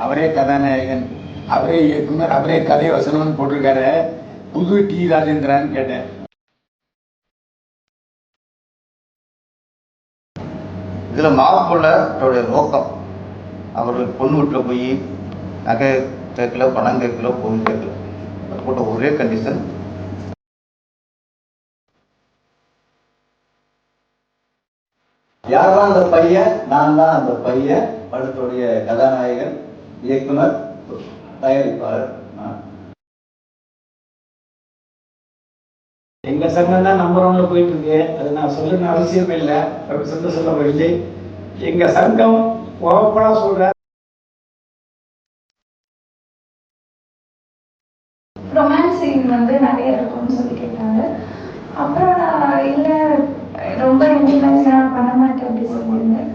அவரே கதாநாயகன், அவரே இயக்குனர், அவரே கதை வசனம்னு போட்டிருக்காரு. புது டி ராஜேந்திரான்னு கேட்டேன். இதில் மாப்பிள்ளையோடைய நோக்கம் அவர்கள் பொண்ணு வீட்டில் போய் நகை கேட்கல, பணம் கேட்கல, பொருள் கேட்கல. அது போட்ட ஒரே கண்டிஷன், யாரெல்லாம் அந்த பையன், நான் தான் அந்த பையன், படத்துடைய கதாநாயகன், இயக்குனர், தயாரிப்பாளர். எங்க சங்கம் தான் நம்பர் 1ல போயிட்டு இருக்கு. அது நான் சொல்லணும்னு அவசியம் இல்லை, சொல்ல வேண்டிய எங்க சங்கம் ஓப்பனா சொல்ற. ரொமான்ஸ் சீன் நிறைய இருக்கும்னு சொல்லி கேட்டாங்க. அப்புறம் நான் இல்லை ரொம்ப இன்டிமென்ஸ் நான் பண்ண மாட்டேன் அப்படி சொல்லியிருந்தேன்.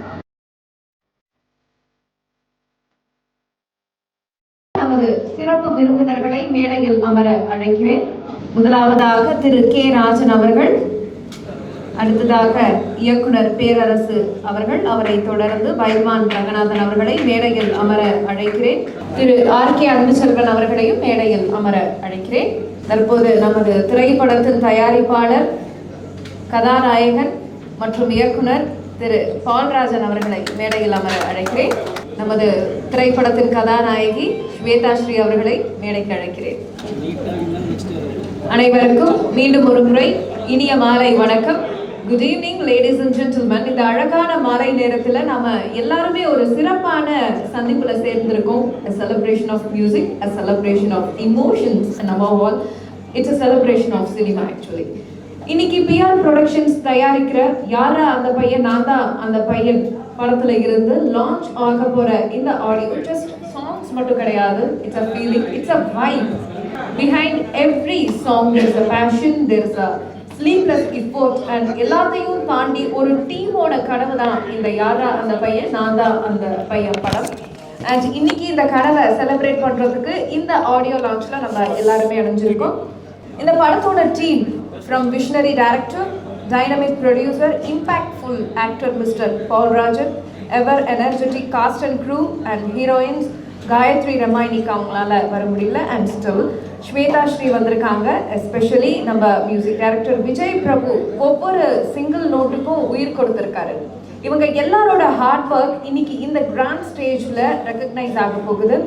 நமது சிறப்பு விருந்தினர்களை மேடையில் அமர அழைக்கிறேன். முதலாவதாக திரு கே ராஜன் அவர்கள், அடுத்ததாக இயக்குனர் பேரரசு அவர்கள், அவரை தொடர்ந்து பைல்வான் ரங்கநாதன் அவர்களை மேடையில் அமர அழைக்கிறேன். திரு ஆர்.கே. அன்புச்செல்வன் அவர்களையும் மேடையில் அமர அழைக்கிறேன். தற்போது நமது திரைப்படத்தின் தயாரிப்பாளர், கதாநாயகன் மற்றும் இயக்குனர் திரு பால்ராஜன் அவர்களை மேடையில் அமர அழைக்கிறேன். நமது திரைப்படத்தின் கதாநாயகி ஸ்வேதா ஸ்ரீ அவர்களை மேடைக்கு அழைக்கிறேன். அனைவருக்கும் மீண்டும் ஒரு முறை இனிய மாலை வணக்கம். Good evening ladies and gentlemen. இந்த அழகான மாலை நேரத்தில் நாம எல்லாருமே ஒரு சிறப்பான சந்திப்புல சேர்ந்திருக்கோம். A celebration of music, a celebration of emotions, and above all, it's a celebration of cinema actually. இன்னைக்கு பிஆர் ப்ரொடக்ஷன்ஸ் தயாரிக்கிற யாரா அந்த பையன் நான் தான் அந்த பையன் படத்துல இருந்து லான்ச் ஆக போற இந்த ஆடியோ ஜஸ்ட் சாங்ஸ் மட்டும் கிடையாது. It's a feeling, it's a vibe. Behind every song there is a passion, there is a sleepless effort, and எல்லாத்தையும் தாண்டி ஒரு டீமோட கனவு தான் இந்த யாரா அந்த பையன் நான் தான் அந்த பையன் படம். அண்ட் இன்னைக்கு இந்த கனவை செலிப்ரேட் பண்றதுக்கு இந்த ஆடியோ லான்ச்ல நம்ம எல்லாருமே அடைஞ்சிருக்கோம். இந்த படத்தோட team from visionary director, dynamic producer, impactful actor Mr. Paul Rajan, ever energetic cast and crew and heroines Gayatri Ramaini அவங்களால வர முடியல, and still ஸ்வேதா ஸ்ரீ வந்திருக்காங்க. எஸ்பெஷலி நம்ம மியூசிக் டைரக்டர் விஜய் பிரபு ஒவ்வொரு சிங்கிள் நோட்டுக்கும் உயிர் கொடுத்திருக்காரு. இவங்க எல்லாரோட ஹார்ட் ஒர்க் இன்னைக்கு இந்த கிராண்ட் ஸ்டேஜ்ல ரெகக்னைஸ் ஆக போகுது.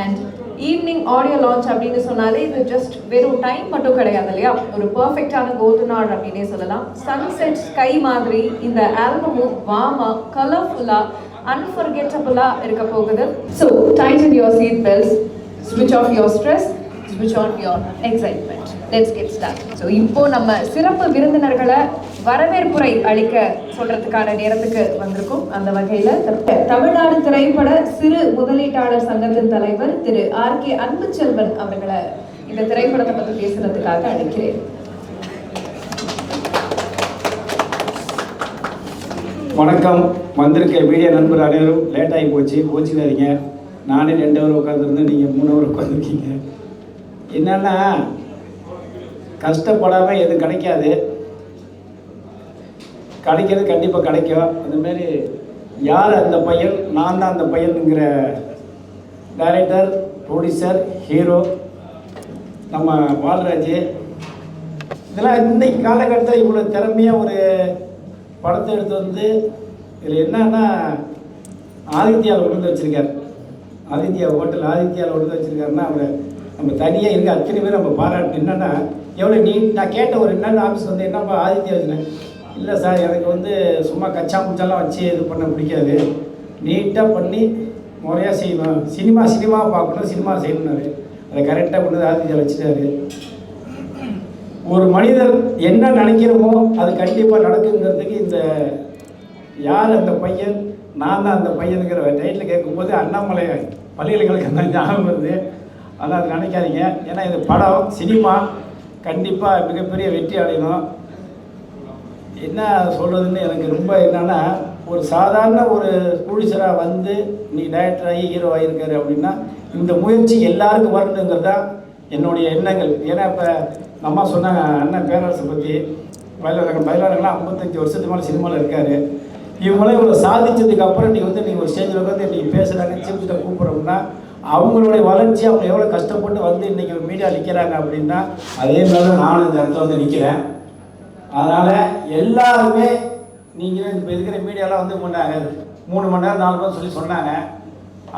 அண்ட் ஈவினிங் ஆடியோ லான்ச் அப்படின்னு சொன்னாலே இது ஜஸ்ட் வெறும் டைம் மட்டும் கிடையாது இல்லையா, ஒரு பர்ஃபெக்டான கோல்டன் ஹவர் அப்படின்னே சொல்லலாம். சன்செட் ஸ்கை மாதிரி இந்த ஆல்பமும் வார்மா, கலர்ஃபுல்லா, அன்ஃபர்கெட்டபிளா இருக்க போகுது. So tighten your seat belts, ஸ்விட்ச் off your stress, switch on your excitement. Let's get started. So இப்போ நம்ம சிறப்பு விருந்தினர்களை வரவேற்புரை அளிக்க சொல்றதுக்கான நேரத்துக்கு வந்திருக்கோம். அந்த வகையில தமிழ்நாடு திரைப்பட சிறு முதலீட்டாளர் சங்கத்தின் தலைவர் திரு ஆர்.கே. அன்புச்செல்வன் அவர்களை இந்த திரைப்படத்தை பற்றி பேசுறதுக்காக அழைக்கிறேன். வணக்கம். வந்திருக்க மீடியா நண்பர் அனைவரும் லேட் ஆகி போச்சு, கோச்சிக்காதீங்க. நானே 2 ஹவர் உட்காந்துருந்தேன், நீங்கள் 3 ஹவர் உட்காந்துருக்கீங்க. என்னன்னா, கஷ்டப்படாமல் எதுவும் கிடைக்காது, கிடைக்கிறது கண்டிப்பாக கிடைக்கும். அந்தமாரி யார் அந்த பையன், நான் தான் அந்த பையனுங்கிற டைரக்டர், ப்ரொடியூசர், ஹீரோ நம்ம பால்ராஜ். இதெல்லாம் இன்றைக்கு காலகட்டத்தில் இவ்வளோ திறமையாக ஒரு படத்தை எடுத்து வந்து இதில் என்னன்னா ஆதித்யாவில் கொண்டு வந்து வச்சுருக்கார். ஆதித்யா ஹோட்டல் ஆதித்யாவில் கொண்டு வந்து வச்சுருக்காருன்னா அவரை நம்ம தனியாக இருக்க அத்தனை பேர் நம்ம பாராட்டு. என்னென்னா எவ்வளோ நான் கேட்ட ஒரு 2 நாள் ஆஃபீஸ் வந்து என்னப்பா ஆதித்யா வச்சுனேன். இல்லை சார், எனக்கு வந்து சும்மா கச்சா முச்சாலாம் வச்சு இது பண்ண பிடிக்காது, நீட்டாக பண்ணி முறையாக செய்யணும், சினிமா பார்க்கணும், சினிமா செய்யணுன்னாரு. அதை கரெக்டாக கொண்டு வந்து ஆதித்யா வச்சுட்டாரு. ஒரு மனிதர் என்ன நினைக்கிறோமோ அது கண்டிப்பாக நடக்குங்கிறதுக்கு இந்த யார் அந்த பையன், நான் தான் அந்த பையனுங்கிற டைட்டில் கேட்கும்போது அண்ணாமலை பல்கலைக்கழகம் தான் ஞாபகம் வருது. ஆனால் அது நினைக்காதீங்க, ஏன்னா இது படம், சினிமா கண்டிப்பாக மிகப்பெரிய வெற்றி அடையணும். என்ன சொல்கிறதுன்னு எனக்கு ரொம்ப என்னென்னா, ஒரு சாதாரண ஒரு ப்ரொடியூசராக வந்து நீ டைரக்டர் ஆகி ஹீரோ ஆகியிருக்காரு அப்படின்னா இந்த முயற்சி எல்லாருக்கும் வரணுங்கிறது தான் என்னுடைய எண்ணங்கள். ஏன்னா இப்போ அம்மா சொன்னாங்க அண்ணன் பேரரசை பற்றி, பயிலாளர்கள்லாம் 55 வருஷத்துக்கு மேலே சினிமாவில் இருக்கார். இவங்களாம் இவ்வளோ சாதிச்சதுக்கு அப்புறம் நீங்கள் வந்து நீங்கள் ஒரு ஸ்டேஜில் உட்காந்து நீங்கள் பேசுகிறாங்க, சீஃப் கூப்பிட்றோம்னா அவங்களுடைய வளர்ச்சி அவங்க எவ்வளோ கஷ்டப்பட்டு வந்து இன்றைக்கி ஒரு மீடியா நிற்கிறாங்க அப்படின்னா அதே மாதிரி தான் நானும் இந்த இடத்துல வந்து நிற்கிறேன். அதனால் எல்லாருமே நீங்கள் இப்போ இருக்கிற மீடியாலாம் வந்து 3 மணி நேரம் 4 மணி சொல்லி சொன்னாங்க.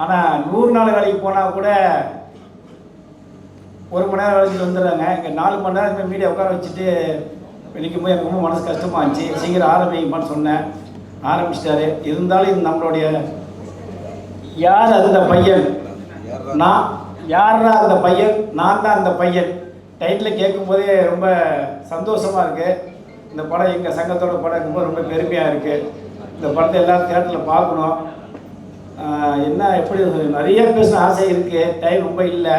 ஆனால் 100 நாள் வேலைக்கு போனால் கூட 1 மணி நேரம் வேலைக்கு வந்துடுறாங்க. இங்கே 4 மணி நேரம் இந்த மீடியா உட்கார வச்சுட்டு நிற்கும் போது எனக்கு ரொம்ப மனசு கஷ்டமாக இருந்துச்சு. சீக்கிரம் ஆரம்பிக்குமான்னு சொன்னேன், ஆரம்பிச்சிட்டாரு. இருந்தாலும் இது நம்மளுடைய யார் அந்த பையன், நான் யாரா அந்த பையன், நான் தான் அந்த பையன் டைட்டில் கேட்கும்போதே ரொம்ப சந்தோஷமாக இருக்குது. இந்த படம் எங்கள் சங்கத்தோட படம் இருக்கும்போது ரொம்ப பெருமையாக இருக்குது. இந்த படத்தை எல்லாரும் தியேட்டரில் பார்க்கணும். என்ன எப்படி நிறைய பேச ஆசை இருக்குது, டைம் ரொம்ப இல்லை.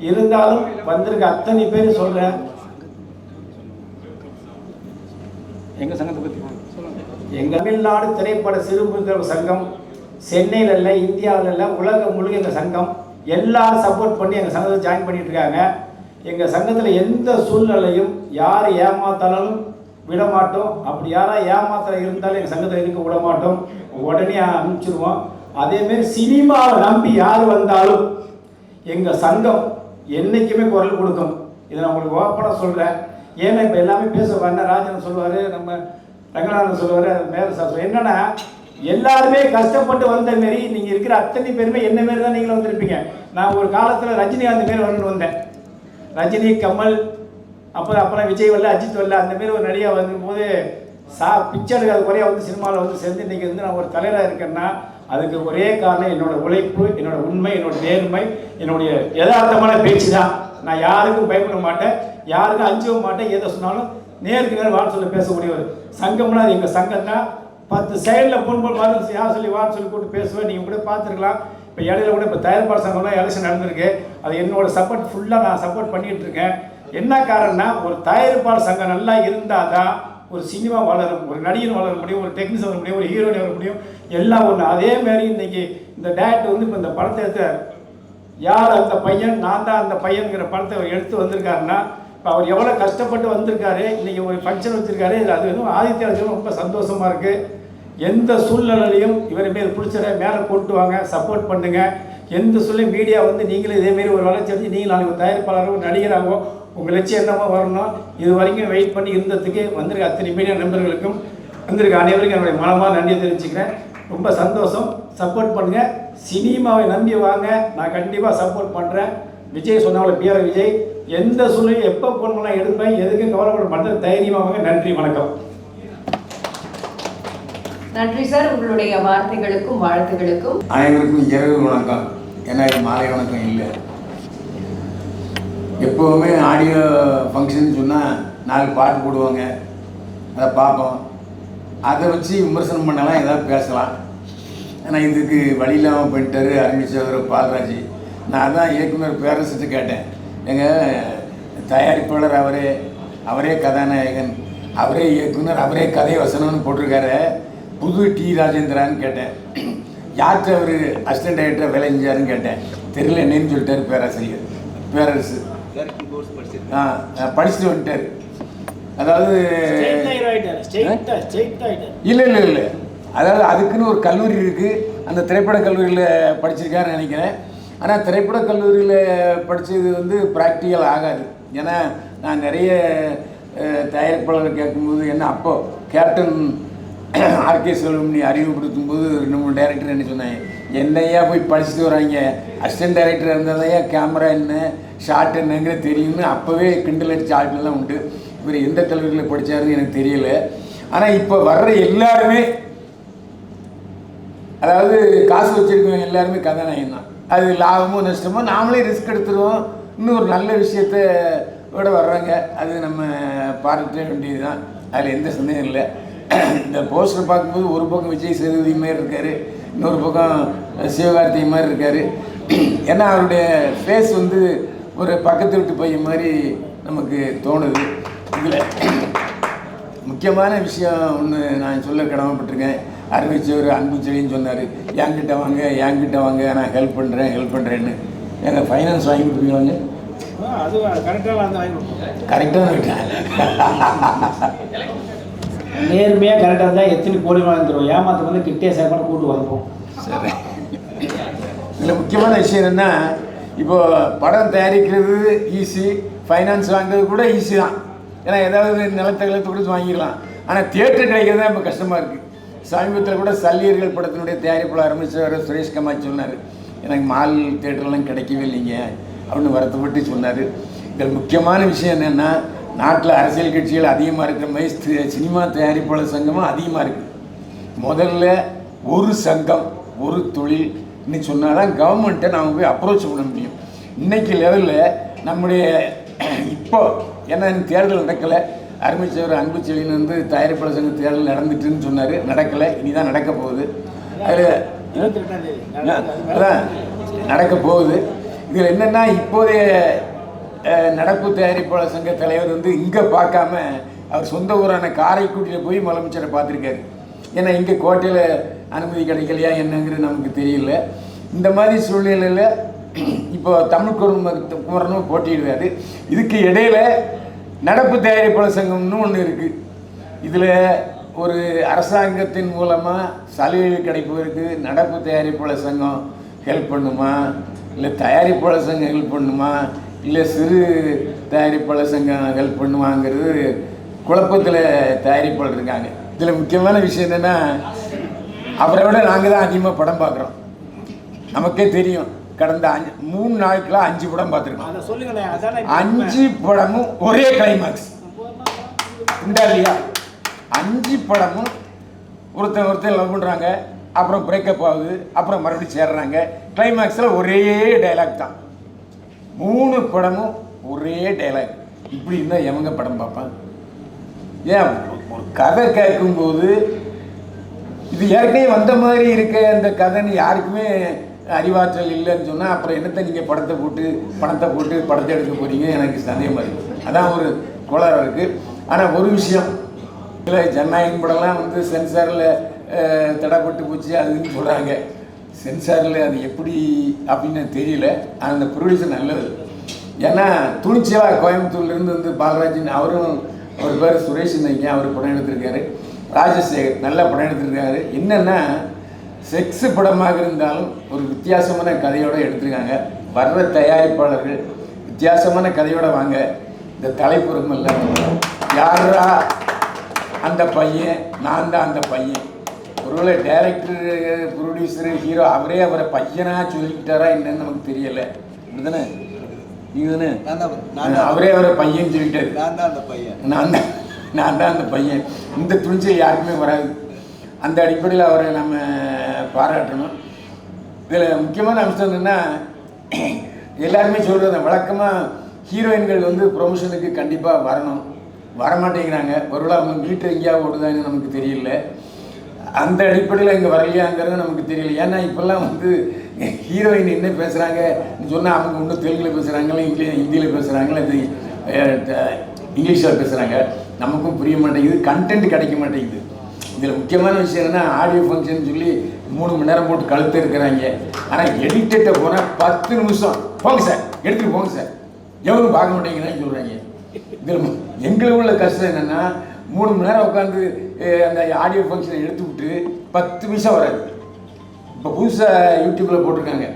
இருந்தாலும் வந்திருக்க அத்தனை பேர் சொல்கிறேன். எங்கள் சங்கத்தை பற்றி எங்கள் தமிழ்நாடு திரைப்பட சிறுமுறை சங்கம் சென்னையில் இல்லை, இந்தியாவில் இல்லை, உலகம் முழுக்க எங்கள் சங்கம் எல்லாரும் சப்போர்ட் பண்ணி எங்கள் சங்கத்தை ஜாயின் பண்ணிட்டு இருக்காங்க. எங்கள் சங்கத்தில் எந்த சூழ்நிலையும் யார் ஏமாத்தாலும் விட மாட்டோம். அப்படி யாராவது ஏமாத்திர இருந்தாலும் எங்கள் சங்கத்தில் இருக்க விட மாட்டோம், உடனே அனுப்பிச்சிடுவோம். அதேமாரி சினிமாவை நம்பி யார் வந்தாலும் எங்கள் சங்கம் என்றைக்குமே குரல் கொடுக்கும். இதை நான் உங்களுக்கு ஓப்பனாக சொல்கிறேன். ஏன்னா இப்போ எல்லாமே பேசுவாங்க, ராஜன் சொல்லுவார், நம்ம ரங்கநாதன் சொல்லுவார், மேல சார் என்னென்னா எல்லாருமே கஷ்டப்பட்டு வந்த மாரி நீங்கள் இருக்கிற அத்தனை பேருமே என்ன மாரி தான் நீங்களும் வந்திருப்பீங்க. நான் ஒரு காலத்தில் ரஜினிகாந்த் மாரி வரணும்னு வந்தேன். ரஜினி, கமல், அப்புறம் விஜய் வரல, அஜித் வரல, அந்த மாரி ஒரு நடிகை வரும்போது பிச்சை எடுக்காத குறையாக வந்து சினிமாவில் வந்து சேர்ந்து இன்றைக்கி வந்து நான் ஒரு தலைவராக இருக்கேன்னா அதுக்கு ஒரே காரணம் என்னோட உழைப்பு, என்னோட உண்மை, என்னோட நேர்மை, என்னுடைய யதார்த்தமான பேச்சு தான். நான் யாருக்கும் பயப்பட மாட்டேன், யாருக்கும் அஞ்சவும் மாட்டேன். எதை சொன்னாலும் நேருக்கு நேரம் வான்னு சொல்லி பேசக்கூடிய ஒரு சங்கம்னா அது எங்கள் சங்கம் தான். 10 சைடில் ஃபோன் பண்ணி பார்த்து யார் சொல்லி வான்னு சொல்லி கூப்பிட்டு பேசுவேன். நீங்கள் கூட பார்த்துருக்கலாம். இப்போ இடையில கூட இப்போ தயாரிப்பாளர் சங்கம்லாம் எலெக்ஷன் நடந்திருக்கு. அது என்னோட சப்போர்ட் ஃபுல்லாக நான் சப்போர்ட் பண்ணிகிட்டு இருக்கேன். என்ன காரணம்னா ஒரு தயாரிப்பாளர் சங்கம் நல்லா இருந்தால் தான் ஒரு சினிமா வளரும், ஒரு நடிகன் வளர முடியும், ஒரு டெக்னீஷியன் வர முடியும், ஒரு ஹீரோயின் வர முடியும், எல்லாம் ஒன்று. அதேமாரி இன்றைக்கி இந்த டேரக்டர் வந்து இப்போ இந்த படத்தை எடுத்து யார் அந்த பையன், நான் தான் அந்த பையனுங்கிற படத்தை அவர் எடுத்து வந்திருக்காருன்னா இப்போ அவர் எவ்வளோ கஷ்டப்பட்டு வந்திருக்காரு. இன்றைக்கி ஒரு ஃபங்க்ஷன் வச்சுருக்காரு. அது வந்து ஆதித்யா ரொம்ப சந்தோஷமாக இருக்குது. எந்த சூழ்நிலையிலையும் இவரை மேல் பிடிச்சத மேலே கொண்டு வாங்க, சப்போர்ட் பண்ணுங்கள். எந்த சூழ்நிலை மீடியா வந்து நீங்களும் இதேமாரி ஒரு வளர்ச்சி அடைஞ்சு நீங்கள் நாளைக்கு ஒரு தயாரிப்பாளரோ நடிகராகவோ உங்கள் லட்சியம் என்னமோ வரணும். இது வரைக்கும் வெயிட் பண்ணி இருந்ததுக்கு வந்திருக்க அத்தனை மீடியா நண்பர்களுக்கும் வந்திருக்க அனைவருக்கும் என்னுடைய மனமாக நன்றியை தெரிவிச்சுக்கிறேன். ரொம்ப சந்தோஷம். சப்போர்ட் பண்ணுங்கள், சினிமாவை நம்பி வாங்க. நான் கண்டிப்பாக சப்போர்ட் பண்ணுறேன். விஜய் சொன்னாங்களே, பிஆர் விஜய் எந்த சூழ்நிலையும் எப்போ ஃபோன் பண்ணால் எடுப்பேன், எதுக்கும் கவலைப்பட மாட்டேன். தைரியமாக வாங்க. நன்றி, வணக்கம். நன்றி சார், உங்களுடைய வார்த்தைகளுக்கும் வாழ்த்துகளுக்கும். அனைவருக்கும் இரவு வணக்கம். ஏன்னா இது மாலை வணக்கம் இல்லை. எப்போவுமே ஆடியோ ஃபங்க்ஷன் சொன்னால் 4 பாட்டு போடுவாங்க, அதை பார்ப்போம். அதை வச்சு விமர்சனம் பண்ணலாம், ஏதாவது பேசலாம். ஆனால் இதுக்கு வழி இல்லாமல் போயிட்டார் அறிவிச்சவர் பால்ராஜ். நான் தான் இயக்குனர் பேரரசிட்டு கேட்டேன், எங்கள் தயாரிப்பாளர் அவரே கதாநாயகன், அவரே இயக்குனர், அவரே கதை வசனம்னு போட்டிருக்காரு, புது டி ராஜேந்திரான்னு கேட்டேன். யார்கிட்ட அவர் அசிஸ்டன்ட் டைரக்டராக வேலை செஞ்சாருன்னு கேட்டேன். தெரியல என்னன்னு சொல்லிட்டார் பேராசிரியர் பேரரசு. படிச்சுட்டு வந்துட்டார். அதாவது இல்லை அதாவது அதுக்குன்னு ஒரு கல்லூரி இருக்குது. அந்த திரைப்பட கல்லூரியில் படிச்சிருக்காருன்னு நினைக்கிறேன். ஆனால் திரைப்பட கல்லூரியில் படித்தது வந்து ப்ராக்டிக்கல் ஆகாது. ஏன்னா நான் நிறைய தயாரிப்பாளர் கேட்கும்போது என்ன அப்போது கேப்டன் ஆர்கே செல்வமணி அறிமுகப்படுத்தும் போது 2-3 டைரக்டர் என்ன சொன்னாங்க, என்னையா போய் படிச்சுட்டு வராங்க, அசிஸ்டன்ட் டைரக்டர் இருந்ததையா கேமரா என்ன ஷார்ட் என்னங்கிற தெரியும்னு அப்போவே கிண்டல் அடித்த ஆட்கள்லாம் உண்டு. இவர் எந்த கல்லூரியில் படித்தாருன்னு எனக்கு தெரியல. ஆனால் இப்போ வர்ற எல்லாருமே, அதாவது காசு வச்சுருக்கவங்க எல்லாருமே கதாநாயகன் தான். அது லாபமோ நஷ்டமோ நாமளே ரிஸ்க் எடுத்துருவோம். இன்னும் ஒரு நல்ல விஷயத்த விட வர்றாங்க, அது நம்ம பாராட்ட வேண்டியது தான். அதில் எந்த சந்தேகம் இல்லை. இந்த போஸ்டர் பார்க்கும்போது ஒரு பக்கம் விஜய் சேதுபதி மாதிரி இருக்கார், இன்னொரு பக்கம் சிவகார்த்திகை மாதிரி இருக்கார். ஏன்னா அவருடைய ஃபேஸ் வந்து ஒரு பக்கத்து வீட்டு பையன் மாதிரி நமக்கு தோணுது. இதில் முக்கியமான விஷயம் ஒன்று நான் சொல்ல கடமைப்பட்டிருக்கேன். அறிவிச்சவர் அன்பு செடின்னு சொன்னார், என்கிட்ட வாங்க நான் ஹெல்ப் பண்ணுறேன்னு. எங்கள் ஃபைனான்ஸ் வாங்கி கொடுத்துருவாங்க. அது கரெக்டாக விட்டேன். நேர்மையாக கரெக்டாக தான் எத்தனை கோடி வாங்கி தருவோம். ஏமாத்த வந்து கிட்டே சேர்ப்பாடு கூட்டு வரப்போம். சரி, இதில் முக்கியமான விஷயம் என்னென்னா, இப்போது படம் தயாரிக்கிறது ஈஸி, ஃபைனான்ஸ் வாங்குறது கூட ஈஸி தான். ஏன்னா ஏதாவது நிலத்தை கொடுத்து வாங்கிக்கலாம். ஆனால் தியேட்டர் கிடைக்கிறது தான் இப்போ கஷ்டமாக இருக்குது. சமீபத்தில் கூட சல்லியர்கள் படத்தினுடைய தயாரிப்பாளர் அமைச்சர் சுரேஷ் கமால் சொன்னார், எனக்கு மால் தியேட்டர்லாம் கிடைக்கவே இல்லைங்க அப்படின்னு வருத்தப்பட்டு சொன்னார். இதில் முக்கியமான விஷயம் என்னென்னா, நாட்டில் அரசியல் கட்சிகள் அதிகமாக இருக்கிற மாதிரி சினிமா தயாரிப்பாளர் சங்கமும் அதிகமாக இருக்குது. முதல்ல ஒரு சங்கம் ஒரு தொழில்னு சொன்னால் தான் கவர்மெண்ட்டை நாம் போய் அப்ரோச் பண்ண முடியும். இன்றைக்கி லெவலில் நம்முடைய இப்போ ஏன்னா தேர்தல் நடக்கலை, அருமைச்சவர் அன்புச்செழியன் வந்து தயாரிப்பாளர் சங்க தேர்தல் நடந்துட்டுன்னு சொன்னார், நடக்கலை, இனிதான் நடக்க போகுது. அதில் அதான் நடக்க போகுது. இதில் என்னென்னா, இப்போதைய நடப்பு தயாரிப்பாளர் சங்க தலைவர் வந்து இங்கே பார்க்காம அவர் சொந்த ஊரான காரைக்குடியில் போய் முதலமைச்சரை பார்த்துருக்காரு. ஏன்னா இங்கே கோட்டையில் அனுமதி கிடைக்கலையா என்னங்கிறது நமக்கு தெரியல. இந்த மாதிரி சூழ்நிலையில் இப்போ தமிழ் குமரனும் போட்டியிடுவார். இதுக்கு இடையில் நடப்பு தயாரிப்பாளர் சங்கம்னு ஒன்று இருக்குது. இதில் ஒரு அரசாங்கத்தின் மூலமாக சலுகைகள் கிடைப்பதற்கு நடப்பு தயாரிப்பாளர் சங்கம் ஹெல்ப் பண்ணுமா, இல்லை தயாரிப்பாளர் சங்கம் ஹெல்ப் பண்ணுமா, இல்லை சிறு தயாரிப்பாளர் சங்கம் ஹெல்ப் பண்ணுவாங்கிறது குழப்பத்தில் தயாரிப்பாளர் இருக்காங்க. இதில் முக்கியமான விஷயம் என்னென்னா, அவரை விட நாங்கள் தான் அதிகமாக படம் பார்க்குறோம். நமக்கே தெரியும், கடந்த 3 நாட்களா 5 படம் பார்த்துருக்கோம். 5 படமும் ஒரே கிளைமாக்ஸ் உண்டா இல்லையா? 5 படமும் ஒருத்தர் லவ் பண்ணுறாங்க, அப்புறம் பிரேக்கப் ஆகுது, அப்புறம் மறுபடியும் சேர்றாங்க. கிளைமாக்ஸில் ஒரே டைலாக் தான். 3 படமும் ஒரே டைலாக். இப்படி இருந்தால் எவங்க படம் பார்ப்பாங்க? ஏன் ஒரு கதை கேட்கும்போது இது ஏற்கனவே வந்த மாதிரி இருக்க அந்த கதைன்னு யாருக்குமே அறிவாற்றல் இல்லைன்னு சொன்னால் அப்புறம் என்னத்தை நீங்கள் பணத்தை போட்டு படத்தை எடுக்க போகிறீங்க? எனக்கு சந்தேகமாக இருக்குது. அதான் ஒரு கோளாறு இருக்குது. ஆனால் ஒரு விஷயம், இல்லை ஜனநாயகம் படம்லாம் வந்து சென்சாரில் தடைப்பட்டு போச்சு அதுன்னு சொல்கிறாங்க. சென்சாரில் அது எப்படி அப்படின்னு தெரியல. ஆனால் அந்த ப்ரொடியூசர் நல்லது. ஏன்னா துணிச்சலாக கோயம்புத்தூர்லேருந்து வந்து பாலராஜன், அவரும் அவர் பேர் சுரேஷ் நினைக்க, அவர் படம் எடுத்திருக்காரு. ராஜசேகர் நல்ல படம் எடுத்திருக்காரு. என்னென்னா செக்ஸு படமாக இருந்தாலும் ஒரு வித்தியாசமான கதையோடு எடுத்திருக்காங்க. வர்ற தயாரிப்பாளர்கள் வித்தியாசமான கதையோடு வாங்க. இந்த தலைப்புறம் இல்லை, யாரா அந்த பையன், நான் தான் அந்த பையன். ஒருவேளை டைரக்டர் ப்ரொடியூசரு ஹீரோ அவரை பையனாக சொல்லிக்கிட்டாரா என்னன்னு நமக்கு தெரியலை. இப்படிதானே நீங்கள் தானே அவரை பையன் சொல்லிட்டாரு. நான் தான் அந்த பையன். இந்த துணிச்சல் யாருக்குமே வராது. அந்த அடிப்படையில் அவரை நம்ம பாராட்டணும். இதில் முக்கியமான அம்சம் என்னென்னா, எல்லாருமே சொல்கிறது வழக்கமாக ஹீரோயின்கள் வந்து ப்ரொமோஷனுக்கு கண்டிப்பாக வரணும், வரமாட்டேங்கிறாங்க. ஒருவேளை அவங்க வீட்டு எங்கேயாவது ஓடுதான்னு நமக்கு தெரியல. அந்த அடிப்படையில் இங்கே வரலையாங்கிறது நமக்கு தெரியல. ஏன்னா இப்போல்லாம் வந்து ஹீரோயின் என்ன பேசுகிறாங்கன்னு சொன்னால் அவங்க இன்னும் தெலுங்கில் பேசுகிறாங்களே, ஹிந்தியில் பேசுகிறாங்களே, இது இங்கிலீஷில் பேசுகிறாங்க. நமக்கும் புரிய மாட்டேங்குது, கண்டென்ட் கிடைக்க மாட்டேங்குது. இதில் முக்கியமான விஷயம் என்னென்னா, ஆடியோ ஃபங்க்ஷன் சொல்லி 3 மணி நேரம் போட்டு கழுத்து இருக்கிறாங்க. ஆனால் எடிட்டர்கிட்ட போனால் 10 நிமிஷம் போங்க சார், எடுத்துகிட்டு போங்க சார், எவரும் பார்க்க மாட்டேங்கிறான்னு சொல்கிறாங்க. இதில் எங்களுக்கு உள்ள கஷ்டம் என்னென்னா, 3 மணி நேரம் உட்காந்து அந்த ஆடியோ ஃபங்க்ஷனை எடுத்து விட்டு 10 நிமிஷம் வராது. இப்போ புதுசாக யூடியூப்பில் போட்டிருக்காங்க,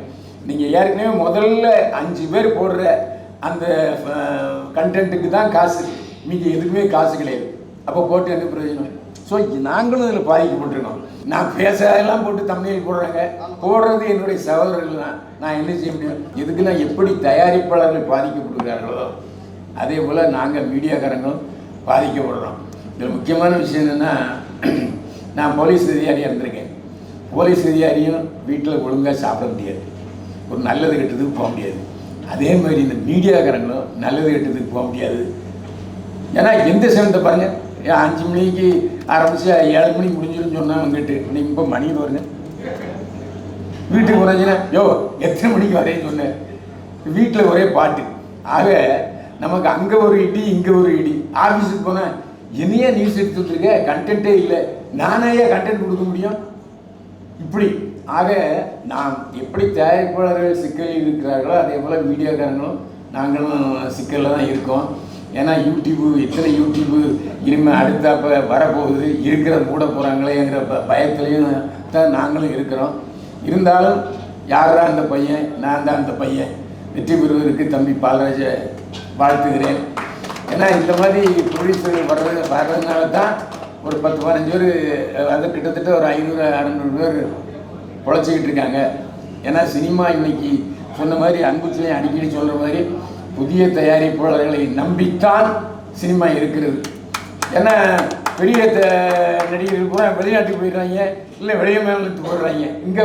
நீங்கள் ஏற்கனவே முதல்ல 5 பேர் போடுற அந்த கண்டென்ட்டுக்கு தான் காசு, மீதி எதுக்குமே காசு கிடையாது. அப்போ போட்டு என்ன பிரயோஜனம்? ஸோ நாங்களும் இதில் பாதிக்கப்பட்டிருக்கோம். நான் பேசலாம் போட்டு தமிழில் போடுறது என்னுடைய சகோதரர்கள் தான். நான் என்ன செய்ய முடியும்? எதுக்கு நான் எப்படி தயாரிப்பாளர்கள் பாதிக்கப்படுகிறார்களோ அதே போல் நாங்கள் மீடியாக்காரங்களும் பாதிக்கப்படுறோம். இதில் முக்கியமான விஷயம் என்னென்னா, நான் போலீஸ் அதிகாரியாக இருந்திருக்கேன். போலீஸ் அதிகாரியும் வீட்டில் ஒழுங்காக சாப்பிட முடியாது, ஒரு நல்லது கெட்டதுக்கு போக முடியாது. அதே மாதிரி இந்த மீடியாக்காரங்களும் நல்லது கெட்டதுக்கு போக முடியாது. ஏன்னா எந்த சமயத்தை பாருங்கள், 5 மணிக்கு ஆரம்பித்து 7 மணிக்கு முடிஞ்சிடும் சொன்னால் வந்துட்டு நீங்கள் இப்போ மணி வருங்க வீட்டுக்கு போனாச்சுன்னா, யோ எத்தனை மணிக்கு வரேன்னு சொன்னேன். வீட்டில் ஒரே பாட்டு. ஆக நமக்கு அங்கே ஒரு இடி இங்கே ஒரு இடி. ஆஃபீஸுக்கு போனால் என்னையா நியூஸ் எடுத்துகிட்ருக்க, கண்டென்ட்டே இல்லை, நானே கண்டென்ட் கொடுக்க முடியும்? இப்படி ஆக நாம் எப்படி தயாரிப்பாளர்கள் சிக்கலில் இருக்கிறார்களோ அதே போல் மீடியாக்காரங்களும் நாங்களும் சிக்கலில் தான் இருக்கோம். ஏன்னா எத்தனை யூடியூப்பு இனிமேல் அடுத்தாப்போ வரப்போகுது, இருக்கிற மூட போகிறாங்களேங்கிற பயத்துலேயும் தான் நாங்களும் இருக்கிறோம். இருந்தாலும் யார் தான் அந்த பையன், நான் தான் அந்த பையன். வெற்றி பெறுவதற்கு தம்பி பால்ராஜை வாழ்த்துகிறேன். ஏன்னா இந்த மாதிரி ப்ரொடியூசர் வர்றதுனால தான் ஒரு 10-15 பேர், அது கிட்டத்தட்ட ஒரு 500-600 பேர் பொழைச்சிக்கிட்டு இருக்காங்க. ஏன்னா சினிமா இன்னைக்கு சொன்ன மாதிரி அன்புச்சிலையும் அடிக்கடி சொல்கிற மாதிரி புதிய தயாரிப்பாளர்களை நம்பித்தான் சினிமா இருக்கிறது. ஏன்னா பெரிய நடிகர்கள் பூரா வெளிநாட்டுக்கு போயிடுறாங்க, இல்லை வெளிய மாநிலத்துக்கு போயிடுறாங்க, இங்கே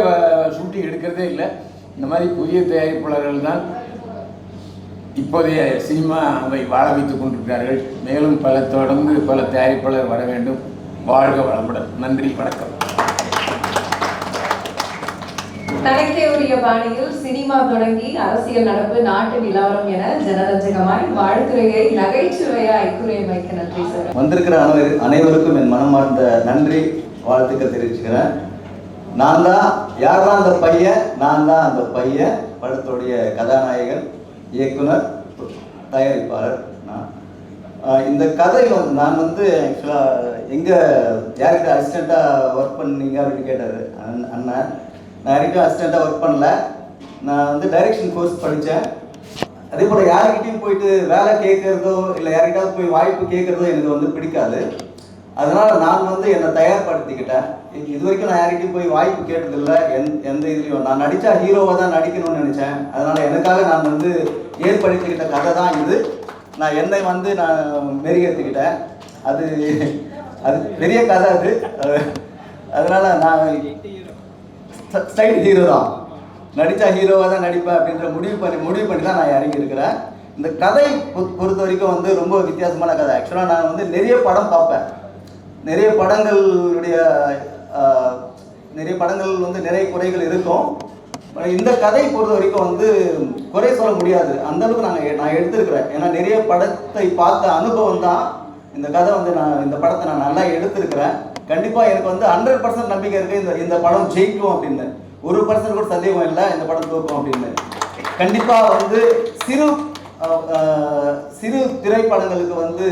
ஷூட்டிங் எடுக்கிறதே இல்லை. இந்த மாதிரி புதிய தயாரிப்பாளர்கள் தான் இப்போதைய சினிமாவை வாழ வைத்துக் கொண்டிருக்கிறார்கள். மேலும் தொடர்ந்து பல தயாரிப்பாளர் வர வேண்டும். வாழ்க வளமுடன். நன்றி, வணக்கம். தனக்கே உரிய பாணியில் சினிமா தொடங்கி அரசியல் நடப்பு, நாட்டு நிலவரம் என ஜனரஞ்சகமாய் வாழ்த்துறையை நகைச்சுவையாய் கூறியமைக்க நன்றி சார். வந்திருக்கிற அனைவருக்கும் என் மனமார்ந்த நன்றி, வாழ்த்துக்கள் தெரிவிச்சுக்கிறேன். நான் தான் யார் தான் அந்த பையன், நான் தான் அந்த பையன் படத்துடைய கதாநாயகன், இயக்குனர், தயாரிப்பாளர். இந்த கதை வந்து நான் வந்து ஆக்சுவலாக எங்கே யார்கிட்ட அசிஸ்டண்ட்டாக ஒர்க் பண்ணீங்க அப்படின்னு கேட்டார் அண்ணன். நான் யார்கிட்டையும் அசிஸ்டண்ட்டாக ஒர்க் பண்ணல. நான் வந்து டைரக்ஷன் கோர்ஸ் படித்தேன். அதே போல் யார்கிட்டையும் போயிட்டு வேலை கேட்குறதோ இல்லை யார்கிட்டாவது போய் வாய்ப்பு கேட்குறதோ எனக்கு வந்து பிடிக்காது. அதனால் நான் வந்து என்னை தயார்படுத்திக்கிட்டேன். இது வரைக்கும் நான் யார்கிட்டையும் போய் வாய்ப்பு கேட்டதில்லை. எந்த இதுலேயும் நான் நடித்தா ஹீரோவாக தான் நடிக்கணும்னு நினச்சேன். அதனால் எனக்காக நான் வந்து ஏற்படுத்திக்கிட்ட கதை தான் இது. நான் என்னை வந்து நான் மெருகேற்றிக்கிட்டேன். அது பெரிய கதை அது. அதனால் நான் ஸ்டைல் ஹீரோ தான், நடித்தா ஹீரோவாக தான் நடிப்பேன் அப்படின்ற முடிவு பண்ணி தான் நான் இறங்கி இருக்கிறேன். இந்த கதை பொறுத்த வரைக்கும் வந்து ரொம்ப வித்தியாசமான கதை. ஆக்சுவலாக நான் வந்து நிறைய படம் பார்ப்பேன். நிறைய படங்கள் வந்து நிறைய குறைகள் இருக்கும். இந்த கதை பொறுத்த வரைக்கும் வந்து குறை சொல்ல முடியாது, அந்த அளவுக்கு நான் எடுத்திருக்கிறேன். ஏன்னா நிறைய படத்தை பார்த்த அனுபவம் தான் இந்த கதை வந்து இந்த படத்தை நான் நல்லா எடுத்திருக்கிறேன். கண்டிப்பாக எனக்கு வந்து 100% நம்பிக்கை இருக்குது இந்த படம் ஜெயிக்கும் அப்படின்னு. 1% கூட சந்தேகம் இல்லை இந்த படம் தோற்கும் அப்படின்னு. கண்டிப்பாக வந்து சிறு திரைப்படங்களுக்கு வந்து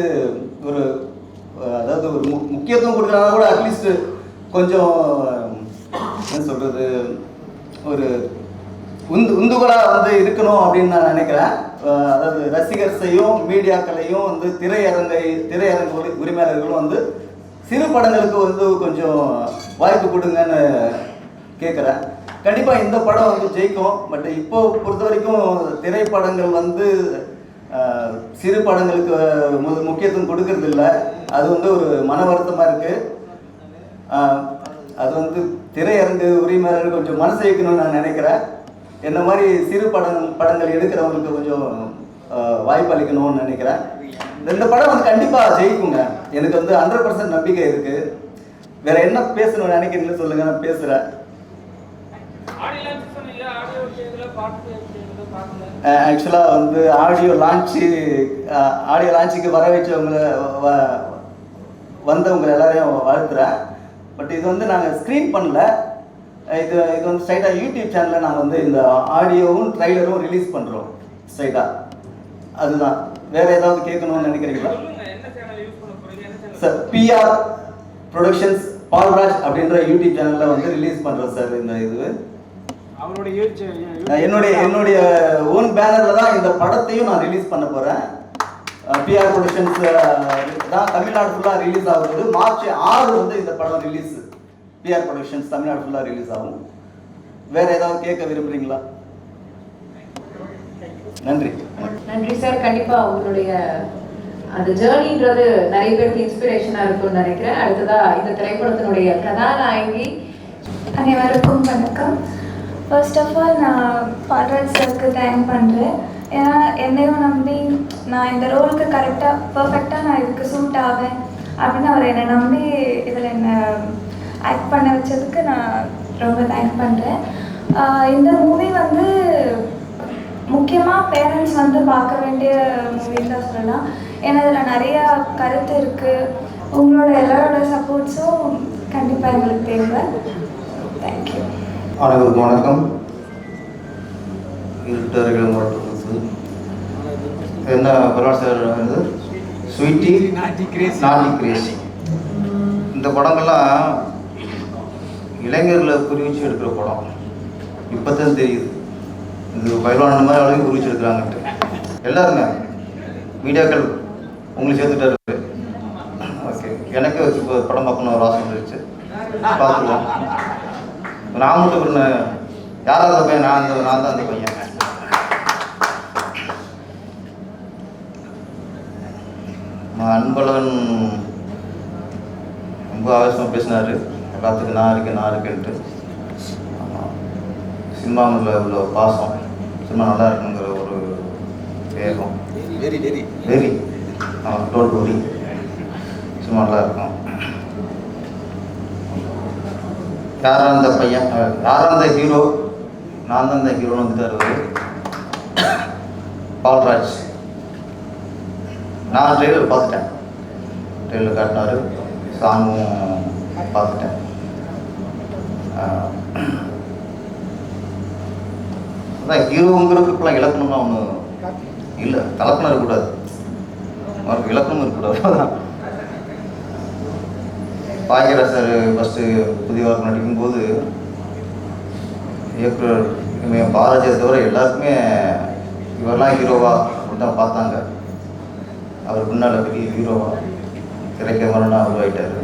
அதாவது ஒரு முக்கியத்துவம் கொடுக்குறதா கூட அட்லீஸ்ட் கொஞ்சம் என்ன சொல்கிறது, ஒரு உந்துகளாக வந்து இருக்கணும் அப்படின்னு நான் நினைக்கிறேன். அதாவது ரசிகர்ஸையும் மீடியாக்களையும் வந்து திரையரங்கு உரிமையாளர்களும் வந்து சிறு படங்களுக்கு வந்து கொஞ்சம் வாய்ப்பு கொடுங்கன்னு கேட்குறேன். கண்டிப்பாக இந்த படம் வந்து ஜெயிக்கும். பட் இப்போ பொறுத்த வரைக்கும் திரைப்படங்கள் வந்து சிறு படங்களுக்கு முக்கியத்துவம் கொடுக்கறது இல்லை. அது வந்து ஒரு மன வருத்தமாக இருக்குது. அது வந்து திரையரங்கு உரிமையாளர்கள் கொஞ்சம் மனசு வைக்கணும்னு நான் நினைக்கிறேன். என்ன மாதிரி சிறு படங்கள் எடுக்கிறவங்களுக்கு கொஞ்சம் வாய்ப்பு அளிக்கணும்னு நினைக்கிறேன். இந்த படம் வந்து கண்டிப்பாக ஜெயிக்குங்க. எனக்கு வந்து 100% நம்பிக்கை இருக்குது. வேற என்ன பேசணும்னு நினைக்கிறீங்கன்னு சொல்லுங்க, நான் பேசுகிறேன். ஆக்சுவலாக வந்து ஆடியோ லான்ச்சுக்கு வர வந்தவங்க எல்லாரையும் வாழ்த்துறேன். பட் இது வந்து நாங்கள் ஸ்க்ரீன் பண்ணல. இது வந்து ஸ்ட்ரைட்டாக யூடியூப் சேனலில் நாங்கள் வந்து இந்த ஆடியோவும் ட்ரைலரும் ரிலீஸ் பண்ணுறோம் ஸ்ட்ரைட்டாக. அதுதான். வேறு ஏதாவது கேட்கணும்னு நினைக்கிறீங்களா சார்? பிஆர் ப்ரொடக்ஷன்ஸ் பால்ராஜ் அப்படின்ற யூடியூப் சேனலில் வந்து ரிலீஸ் பண்ணுறோம் சார். இந்த இது என்னுடைய ஓன் பேனரில் தான் இந்த படத்தையும் நான் ரிலீஸ் பண்ண போகிறேன். பிஆர் ப்ரொடக்ஷன்ஸ் தான் தமிழ்நாடு ஃபுல்லாக ரிலீஸ் ஆகுது. மார்ச் 6 வந்து இந்த படம் ரிலீஸ். பிஆர் ப்ரொடக்ஷன்ஸ் தமிழ்நாடு ஃபுல்லாக ரிலீஸ் ஆகும். வேறு ஏதாவது கேட்க விரும்புகிறீங்களா? நன்றி சார். கண்டிப்பாக உங்களுடைய அந்த ஜேர்னின்றது நிறைய பேருக்கு இன்ஸ்பிரேஷனாக இருக்கும்னு நினைக்கிறேன். அடுத்ததா இந்த திரைப்படத்தினுடைய கதாநாயகி. அனைவருக்கும் வணக்கம். ஃபர்ஸ்ட் ஆஃப் ஆல் நான் பால்ராஜ் சாருக்கு தேங்க் பண்ணுறேன். ஏன்னா என்னையும் நம்பி நான் இந்த ரோலுக்கு பர்ஃபெக்டாக நான் இதுக்கு சூட் ஆவேன் அப்படின்னு அவர் என்னை நம்பி இதில் என்னை ஆக்ட் பண்ண வச்சதுக்கு நான் ரொம்ப தேங்க் பண்ணுறேன். இந்த மூவி வந்து முக்கியமாக பேரண்ட்ஸ் வந்து பார்க்க வேண்டிய மூவின்னு தான் சொல்லலாம். ஏன்னா இதில் நிறையா கருத்து இருக்குது. உங்களோட எல்லாரோட சப்போர்ட்ஸும் கண்டிப்பாக எங்களுக்கு தேவை. தேங்க்யூ. அனைவருக்கும் வணக்கம். என்ன பரவாயில்ல சார், ஸ்வீட்டி நாட்டி கிரேசி. இந்த படங்கள்லாம் இளைஞர்களை புரிவிச்சு எடுக்கிற படம். இப்போ தான் தெரியுது இது பயில்வான மாதிரி அளவுக்கு உரிச்சு எடுக்கிறாங்கன்ட்டு. எல்லாருமே மீடியாக்கள் உங்களை சேர்த்துட்டாரு. ஓகே, எனக்கு இப்போ படம் பார்க்கணும் ஒரு ஆசை வந்துருச்சு, பார்த்துக்கலாம். நான் மட்டும் பண்ண யாராவது அந்த பையன், நான் தான் அந்த பையன். அன்பழகன் ரொம்ப ஆவேசமாக பேசினார், எல்லாத்துக்கும் நான் இருக்கேன்ட்டு. சினிமாவில் இவ்வளோ பாசம், சினிமா நல்லா இருக்குங்கிற ஒரு வேகம், வெரி டோல் டோரி, சினிமா நல்லா இருக்கும். யாரா அந்த பையன், யாரா அந்த ஹீரோ, நான் தான் அந்த ஹீரோன்னு வந்துட்டார் அவர், பால்ராஜ். நான் ட்ரெயிலர் பார்த்துட்டேன், ட்ரெயிலர் காட்டினார், சாங்கும் பார்த்துட்டேன். அதான் ஹீரோங்கிறதுக்குலாம் இலக்கணம்லாம் ஒன்று இல்லை, கலப்பணம் இருக்கக்கூடாது, அவருக்கு இலக்கணம் இருக்கக்கூடாது. அதான் பாக்கியராஜ் சார் ஃபஸ்ட்டு புதியவாக நடிக்கும்போது இயக்குனர் பாரதியை தவிர எல்லாருக்குமே இவரெல்லாம் ஹீரோவா அப்படின்னு தான் பார்த்தாங்க. அவர் முன்னால் பெரிய ஹீரோவா திரைக்க வரணும்னா உருவாயிட்டார்.